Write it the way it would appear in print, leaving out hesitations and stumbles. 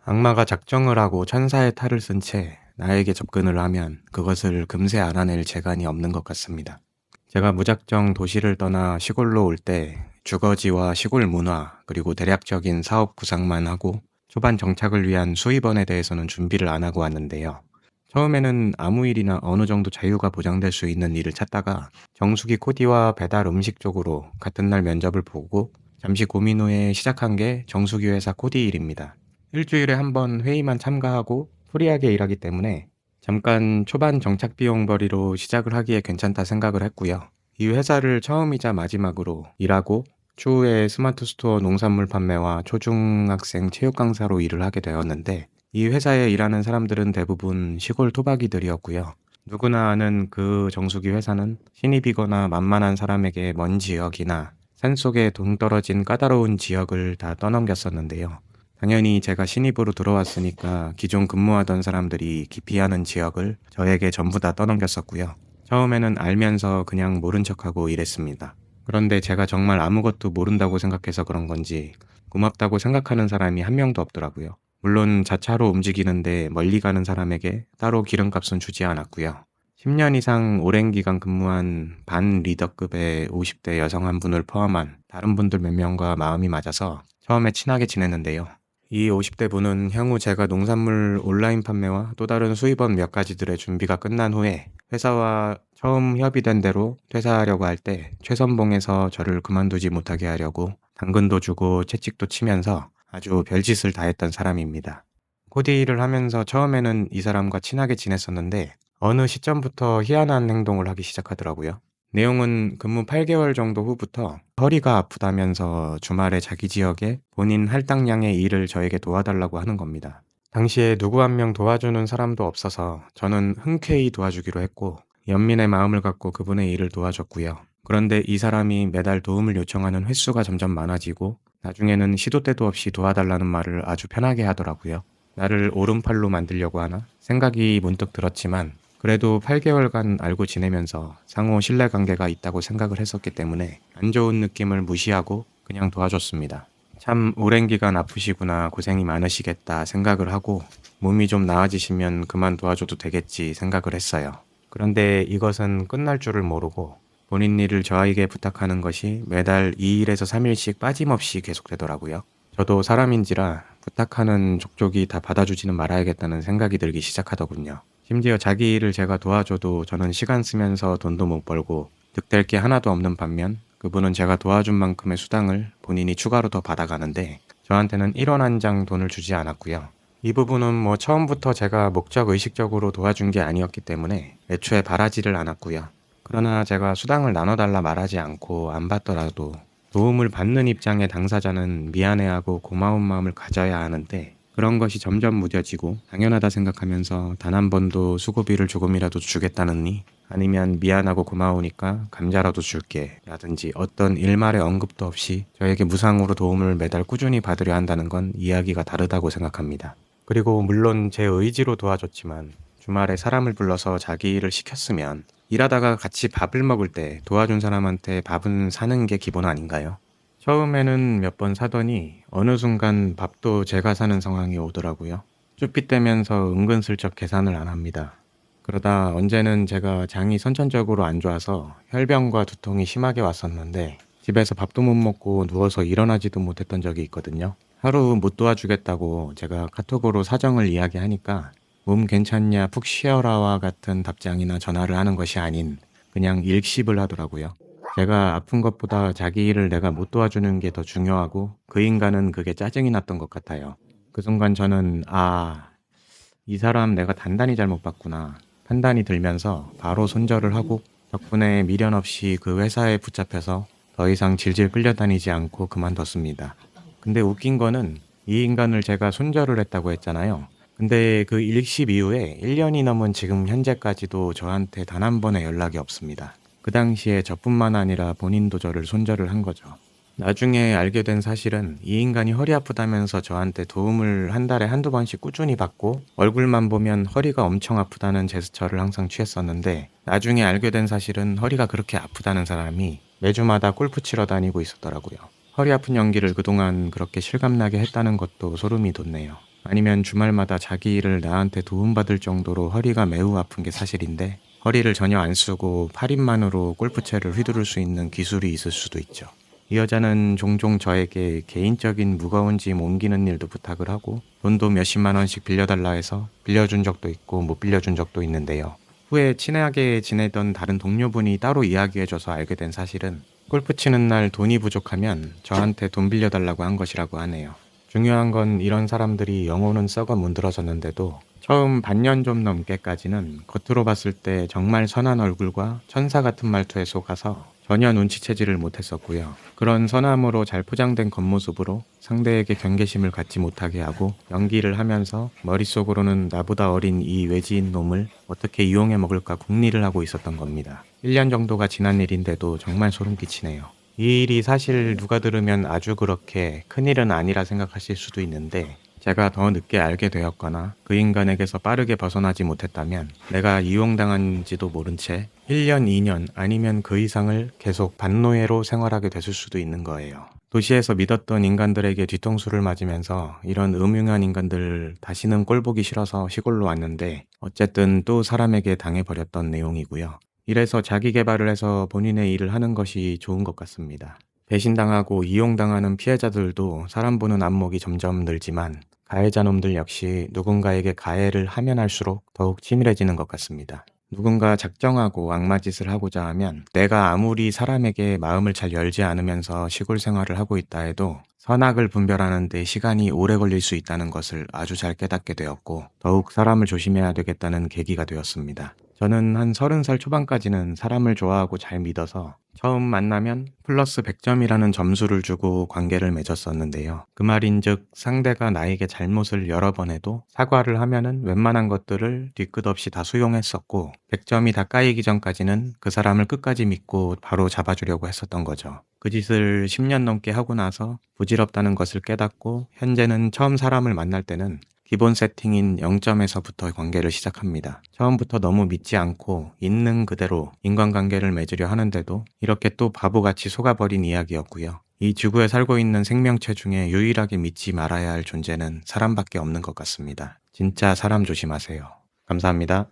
악마가 작정을 하고 천사의 탈을 쓴 채 나에게 접근을 하면 그것을 금세 알아낼 재간이 없는 것 같습니다. 제가 무작정 도시를 떠나 시골로 올 때 주거지와 시골 문화 그리고 대략적인 사업 구상만 하고 초반 정착을 위한 수입원에 대해서는 준비를 안 하고 왔는데요. 처음에는 아무 일이나 어느 정도 자유가 보장될 수 있는 일을 찾다가 정수기 코디와 배달 음식 쪽으로 같은 날 면접을 보고 잠시 고민 후에 시작한 게 정수기 회사 코디 일입니다. 일주일에 한 번 회의만 참가하고 프리하게 일하기 때문에 잠깐 초반 정착 비용 벌이로 시작을 하기에 괜찮다 생각을 했고요. 이 회사를 처음이자 마지막으로 일하고 추후에 스마트 스토어 농산물 판매와 초중학생 체육 강사로 일을 하게 되었는데, 이 회사에 일하는 사람들은 대부분 시골 토박이들이었고요. 누구나 아는 그 정수기 회사는 신입이거나 만만한 사람에게 먼 지역이나 산속에 동떨어진 까다로운 지역을 다 떠넘겼었는데요. 당연히 제가 신입으로 들어왔으니까 기존 근무하던 사람들이 기피하는 지역을 저에게 전부 다 떠넘겼었고요. 처음에는 알면서 그냥 모른 척하고 일했습니다. 그런데 제가 정말 아무것도 모른다고 생각해서 그런 건지 고맙다고 생각하는 사람이 한 명도 없더라고요. 물론 자차로 움직이는데 멀리 가는 사람에게 따로 기름값은 주지 않았고요. 10년 이상 오랜 기간 근무한 반 리더급의 50대 여성 한 분을 포함한 다른 분들 몇 명과 마음이 맞아서 처음에 친하게 지냈는데요. 이 50대 분은 향후 제가 농산물 온라인 판매와 또 다른 수입원 몇 가지들의 준비가 끝난 후에 회사와 처음 협의된 대로 퇴사하려고 할 때 최선봉에서 저를 그만두지 못하게 하려고 당근도 주고 채찍도 치면서 아주 별짓을 다 했던 사람입니다. 코디 일을 하면서 처음에는 이 사람과 친하게 지냈었는데 어느 시점부터 희한한 행동을 하기 시작하더라고요. 내용은 근무 8개월 정도 후부터 허리가 아프다면서 주말에 자기 지역에 본인 할당량의 일을 저에게 도와달라고 하는 겁니다. 당시에 누구 한 명 도와주는 사람도 없어서 저는 흔쾌히 도와주기로 했고 연민의 마음을 갖고 그분의 일을 도와줬고요. 그런데 이 사람이 매달 도움을 요청하는 횟수가 점점 많아지고 나중에는 시도 때도 없이 도와달라는 말을 아주 편하게 하더라고요. 나를 오른팔로 만들려고 하나 생각이 문득 들었지만 그래도 8개월간 알고 지내면서 상호 신뢰관계가 있다고 생각을 했었기 때문에 안 좋은 느낌을 무시하고 그냥 도와줬습니다. 참 오랜 기간 아프시구나, 고생이 많으시겠다 생각을 하고 몸이 좀 나아지시면 그만 도와줘도 되겠지 생각을 했어요. 그런데 이것은 끝날 줄을 모르고 본인 일을 저에게 부탁하는 것이 매달 2일에서 3일씩 빠짐없이 계속되더라고요. 저도 사람인지라 부탁하는 족족이 다 받아주지는 말아야겠다는 생각이 들기 시작하더군요. 심지어 자기 일을 제가 도와줘도 저는 시간 쓰면서 돈도 못 벌고 득될 게 하나도 없는 반면 그분은 제가 도와준 만큼의 수당을 본인이 추가로 더 받아가는데 저한테는 1원 한 장 돈을 주지 않았고요. 이 부분은 뭐 처음부터 제가 목적 의식적으로 도와준 게 아니었기 때문에 애초에 바라지를 않았고요. 그러나 제가 수당을 나눠달라 말하지 않고 안 받더라도 도움을 받는 입장의 당사자는 미안해하고 고마운 마음을 가져야 하는데 그런 것이 점점 무뎌지고 당연하다 생각하면서 단 한 번도 수고비를 조금이라도 주겠다느니 아니면 미안하고 고마우니까 감자라도 줄게 라든지 어떤 일말의 언급도 없이 저에게 무상으로 도움을 매달 꾸준히 받으려 한다는 건 이야기가 다르다고 생각합니다. 그리고 물론 제 의지로 도와줬지만 주말에 사람을 불러서 자기 일을 시켰으면 일하다가 같이 밥을 먹을 때 도와준 사람한테 밥은 사는 게 기본 아닌가요? 처음에는 몇 번 사더니 어느 순간 밥도 제가 사는 상황이 오더라고요. 쭈삣대면서 은근슬쩍 계산을 안 합니다. 그러다 언제는 제가 장이 선천적으로 안 좋아서 혈변과 두통이 심하게 왔었는데 집에서 밥도 못 먹고 누워서 일어나지도 못했던 적이 있거든요. 하루 못 도와주겠다고 제가 카톡으로 사정을 이야기하니까 몸 괜찮냐 푹 쉬어라와 같은 답장이나 전화를 하는 것이 아닌 그냥 일십을 하더라고요. 제가 아픈 것보다 자기 일을 내가 못 도와주는 게 더 중요하고 그 인간은 그게 짜증이 났던 것 같아요. 그 순간 저는 이 사람 내가 단단히 잘못 봤구나 판단이 들면서 바로 손절을 하고 덕분에 미련 없이 그 회사에 붙잡혀서 더 이상 질질 끌려다니지 않고 그만뒀습니다. 근데 웃긴 거는 이 인간을 제가 손절을 했다고 했잖아요. 근데 그 일십 이후에 1년이 넘은 지금 현재까지도 저한테 단 한 번의 연락이 없습니다. 그 당시에 저뿐만 아니라 본인도 저를 손절을 한 거죠. 나중에 알게 된 사실은 이 인간이 허리 아프다면서 저한테 도움을 한 달에 한두 번씩 꾸준히 받고 얼굴만 보면 허리가 엄청 아프다는 제스처를 항상 취했었는데 나중에 알게 된 사실은 허리가 그렇게 아프다는 사람이 매주마다 골프 치러 다니고 있었더라고요. 허리 아픈 연기를 그동안 그렇게 실감나게 했다는 것도 소름이 돋네요. 아니면 주말마다 자기 일을 나한테 도움받을 정도로 허리가 매우 아픈 게 사실인데 허리를 전혀 안 쓰고 팔힘만으로 골프채를 휘두를 수 있는 기술이 있을 수도 있죠. 이 여자는 종종 저에게 개인적인 무거운 짐 옮기는 일도 부탁을 하고 돈도 몇십만 원씩 빌려달라 해서 빌려준 적도 있고 못 빌려준 적도 있는데요. 후에 친하게 지내던 다른 동료분이 따로 이야기해줘서 알게 된 사실은 골프 치는 날 돈이 부족하면 저한테 돈 빌려달라고 한 것이라고 하네요. 중요한 건 이런 사람들이 영혼은 썩어 문드러졌는데도 처음 반년 좀 넘게까지는 겉으로 봤을 때 정말 선한 얼굴과 천사 같은 말투에 속아서 전혀 눈치채지를 못했었고요. 그런 선함으로 잘 포장된 겉모습으로 상대에게 경계심을 갖지 못하게 하고 연기를 하면서 머릿속으로는 나보다 어린 이 외지인 놈을 어떻게 이용해 먹을까 궁리를 하고 있었던 겁니다. 1년 정도가 지난 일인데도 정말 소름 끼치네요. 이 일이 사실 누가 들으면 아주 그렇게 큰일은 아니라 생각하실 수도 있는데 제가 더 늦게 알게 되었거나 그 인간에게서 빠르게 벗어나지 못했다면 내가 이용당한지도 모른 채 1년, 2년 아니면 그 이상을 계속 반노예로 생활하게 됐을 수도 있는 거예요. 도시에서 믿었던 인간들에게 뒤통수를 맞으면서 이런 음흉한 인간들 다시는 꼴 보기 싫어서 시골로 왔는데 어쨌든 또 사람에게 당해버렸던 내용이고요. 이래서 자기 개발을 해서 본인의 일을 하는 것이 좋은 것 같습니다. 배신당하고 이용당하는 피해자들도 사람 보는 안목이 점점 늘지만 가해자 놈들 역시 누군가에게 가해를 하면 할수록 더욱 치밀해지는 것 같습니다. 누군가 작정하고 악마짓을 하고자 하면 내가 아무리 사람에게 마음을 잘 열지 않으면서 시골 생활을 하고 있다 해도 선악을 분별하는 데 시간이 오래 걸릴 수 있다는 것을 아주 잘 깨닫게 되었고 더욱 사람을 조심해야 되겠다는 계기가 되었습니다. 저는 한 30살 초반까지는 사람을 좋아하고 잘 믿어서 처음 만나면 플러스 100점이라는 점수를 주고 관계를 맺었었는데요. 그 말인즉 상대가 나에게 잘못을 여러 번 해도 사과를 하면은 웬만한 것들을 뒤끝 없이 다 수용했었고 100점이 다 까이기 전까지는 그 사람을 끝까지 믿고 바로 잡아주려고 했었던 거죠. 그 짓을 10년 넘게 하고 나서 부질없다는 것을 깨닫고 현재는 처음 사람을 만날 때는 기본 세팅인 0점에서부터 관계를 시작합니다. 처음부터 너무 믿지 않고 있는 그대로 인간관계를 맺으려 하는데도 이렇게 또 바보같이 속아버린 이야기였고요. 이 지구에 살고 있는 생명체 중에 유일하게 믿지 말아야 할 존재는 사람밖에 없는 것 같습니다. 진짜 사람 조심하세요. 감사합니다.